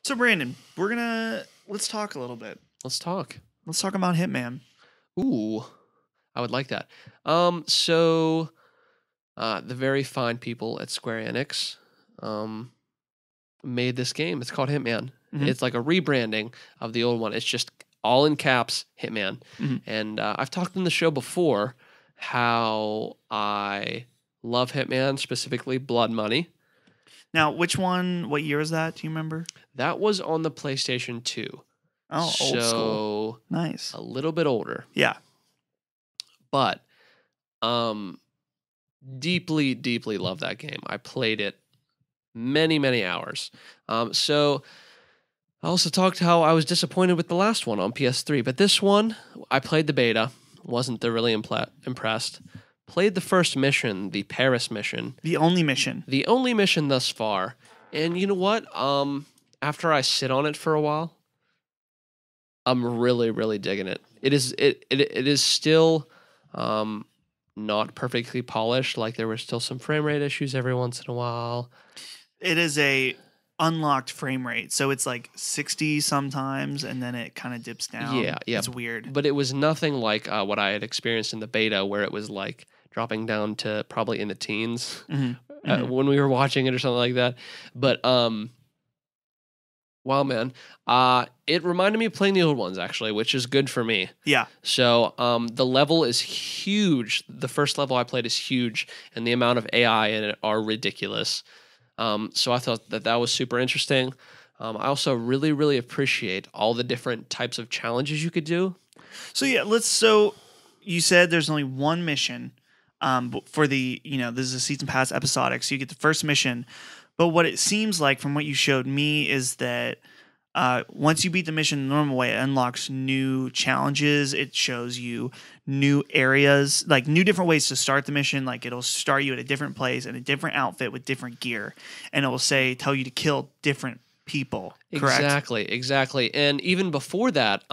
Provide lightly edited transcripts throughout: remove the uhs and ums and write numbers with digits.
So Brandon, let's talk a little bit. Let's talk. Let's talk about Hitman. Ooh, I would like that. The very fine people at Square Enix um, made this game. It's called Hitman. Mhm. It's like a rebranding of the old one. It's just all in caps, Hitman. Mhm. And I've talked in the show before how I love Hitman, specifically Blood Money. Now, which one? What year is that? Do you remember? That was on the PlayStation 2. Oh, old school. So Nice. a little bit older. Yeah. But deeply, deeply love that game. I played it many, many hours. So I also talked how I was disappointed with the last one on PS3, but this one, I played the beta, wasn't really impressed. Played the first mission, the Paris mission. The only mission. The only mission thus far. And you know what? After I sit on it for a while, I'm really, really digging it. It is still not perfectly polished. Like there were still some frame rate issues every once in a while. It is a unlocked frame rate, so it's like 60 sometimes, and then it kind of dips down. Yeah. It's weird. But it was nothing like what I had experienced in the beta, where it was like dropping down to probably in the teens when we were watching it or something like that. But wow, man, it reminded me of playing the old ones actually, which is good for me. Yeah. So the level is huge. The first level I played is huge, and the amount of AI in it are ridiculous. So I thought that was super interesting. I also really, really appreciate all the different types of challenges you could do. So yeah, so you said there's only one mission for the, this is a season pass episodic, so you get the first mission. But what it seems like from what you showed me is that once you beat the mission the normal way, it unlocks new challenges. It shows you new areas, like new different ways to start the mission. Like it'll start you at a different place in a different outfit with different gear, and it will tell you to kill different people. Correct? Exactly. And even before that,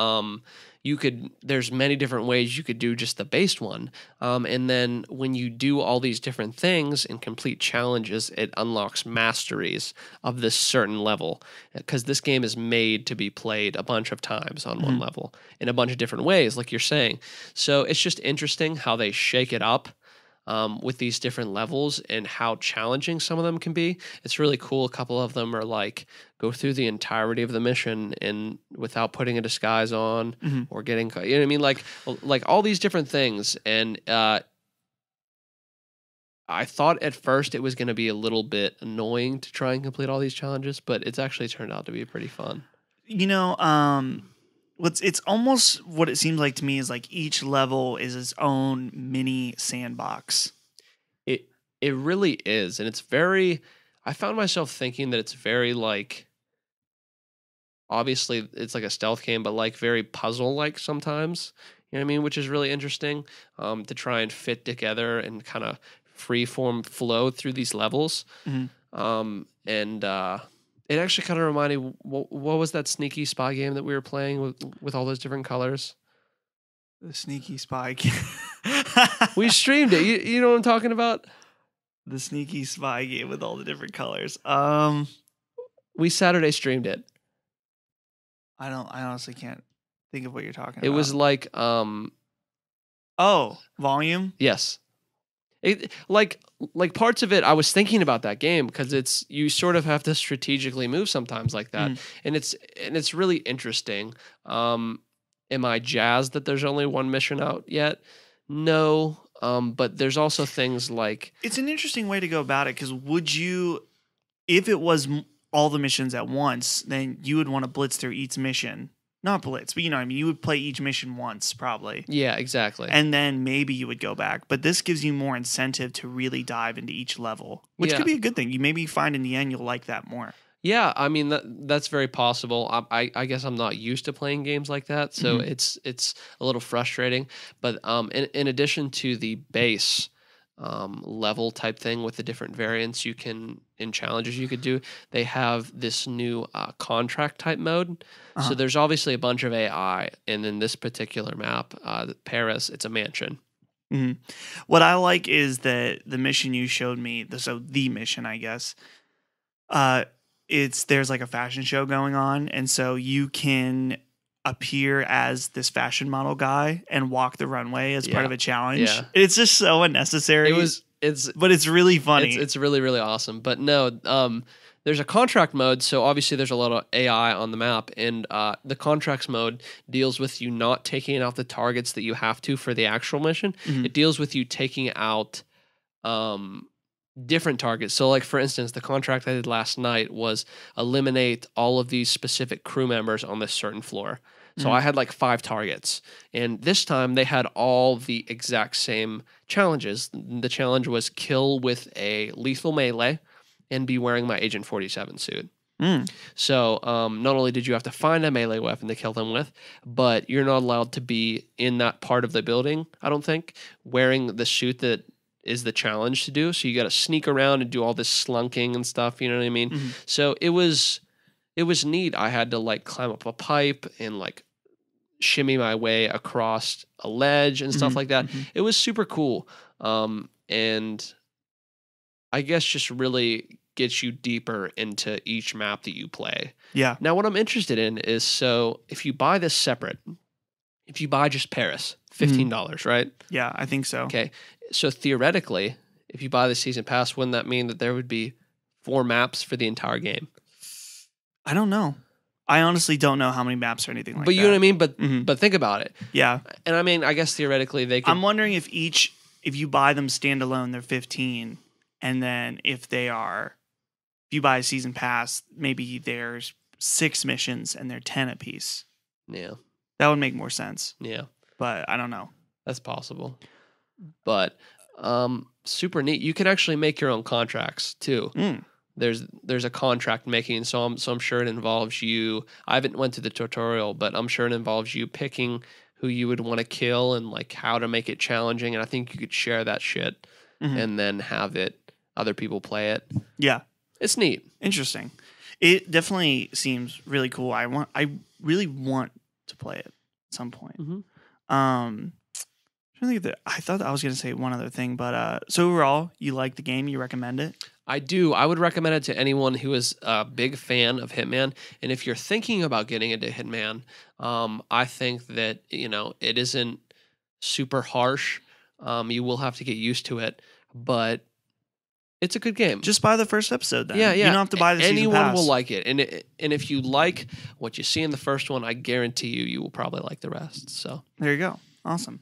there's many different ways you could do just the based one. And then when you do all these different things and complete challenges, it unlocks masteries of this certain level. Because this game is made to be played a bunch of times on one level in a bunch of different ways, like you're saying. So it's just interesting how they shake it up. With these different levels and how challenging some of them can be. It's really cool. A couple of them are like go through the entirety of the mission and without putting a disguise on or getting, you know what I mean? Like all these different things. And I thought at first it was going to be a little bit annoying to try and complete all these challenges, but it's actually turned out to be pretty fun. It's almost what it seems like to me is like each level is its own mini sandbox. It really is, and it's very. I found myself thinking that it's very like. Obviously, it's like a stealth game, but like very puzzle like sometimes. You know what I mean? Which is really interesting to try and fit together and kind of free form flow through these levels. It actually kind of reminded me, what was that sneaky spy game that we were playing with all those different colors? The sneaky spy game. We streamed it. You know what I'm talking about? The sneaky spy game with all the different colors. We Saturday streamed it. I honestly can't think of what you're talking about. It was like Volume? Yes. Like parts of it, I was thinking about that game because you sort of have to strategically move sometimes like that, and it's really interesting. Am I jazzed that there's only one mission out yet? No, but there's also things like it's an interesting way to go about it because would you, if it was all the missions at once, then you would want to blitz through each mission. Not blitz, but you know what I mean? You would play each mission once, probably. Yeah, exactly. And then maybe you would go back. But this gives you more incentive to really dive into each level, which could be a good thing. You maybe find in the end you'll like that more. Yeah, I mean, that's very possible. I guess I'm not used to playing games like that, so it's a little frustrating. But in addition to the base level type thing with the different variants in challenges you could do, they have this new contract type mode. So there's obviously a bunch of AI, and in this particular map, Paris, it's a mansion. What I like is that the mission you showed me, the mission, I guess, there's like a fashion show going on, and so you can appear as this fashion model guy and walk the runway as part of a challenge. Yeah. It's just so unnecessary. But it's really funny. It's really, really awesome. But no, there's a contract mode, so obviously there's a lot of AI on the map, and the contracts mode deals with you not taking out the targets that you have to for the actual mission. Mhm. It deals with you taking out different targets. So, like, for instance, the contract I did last night was eliminate all of these specific crew members on this certain floor. So I had like 5 targets, and this time they had all the exact same challenges. The challenge was kill with a lethal melee and be wearing my Agent 47 suit. So not only did you have to find a melee weapon to kill them with, but you're not allowed to be in that part of the building, I don't think, wearing the suit that is the challenge to do. So you got to sneak around and do all this slunking and stuff, you know what I mean? Mhm. So it was neat. I had to like climb up a pipe and like shimmy my way across a ledge and stuff like that. It was super cool. And I guess just really gets you deeper into each map that you play. Yeah. Now, what I'm interested in is, so if you buy this separate, if you buy just Paris, $15, right? Yeah, I think so. Okay. So theoretically, if you buy the season pass, wouldn't that mean that there would be 4 maps for the entire game? I don't know. I honestly don't know how many maps or anything like that. But you know what I mean? But Mhm. but think about it. Yeah. And I mean, I guess theoretically they could. I'm wondering if you buy them standalone, they're 15, and then if you buy a season pass, maybe there's 6 missions and they're 10 apiece. Yeah. That would make more sense. Yeah. But I don't know. That's possible. But super neat. You can actually make your own contracts too. There's a contract making, so I'm sure it involves you. I haven't went to the tutorial, but I'm sure it involves you picking who you would want to kill and like how to make it challenging. And I think you could share that shit and then have other people play it. Yeah. It's neat. Interesting. It definitely seems really cool. I really want to play it at some point. I thought I was going to say one other thing, but so overall, you like the game? You recommend it? I do. I would recommend it to anyone who is a big fan of Hitman. And if you're thinking about getting into Hitman, I think that, it isn't super harsh. You will have to get used to it, but it's a good game. Just buy the first episode then. Yeah. You don't have to buy the season Anyone pass. will like it. And if you like what you see in the first one, I guarantee you will probably like the rest. So there you go. Awesome.